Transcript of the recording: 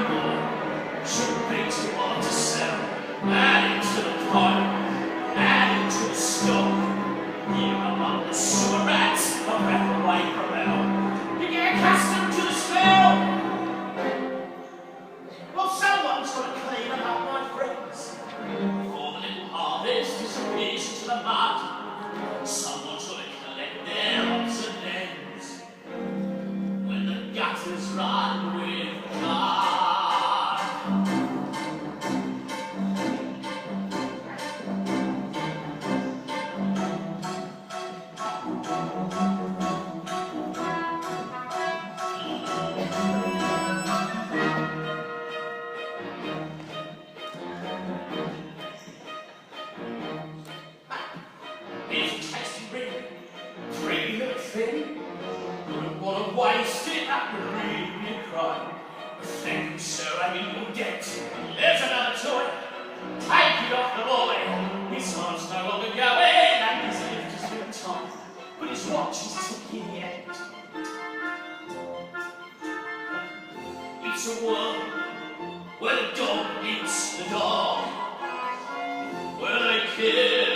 more. Shouldn't be too hard to sell. Add it to the pile, add it to the stock. You among the sewer rats, a breath away from hell. You get accustomed to the smell. Well, someone's got to clean them up, my friends. Before the little harvest disappears into the mud, someone's got to collect their odds and ends. When the gutters run with blood. It's a tasty ring, pretty little thing. Wouldn't want to waste it, that would really be a crime. Thank you, sir, I'm in your debt. There's another toy. Take it off the boy. His arm's no longer going, and his lift has been tight. But his watch is ticking yet. It's a world where the dog eats the dog, where they kill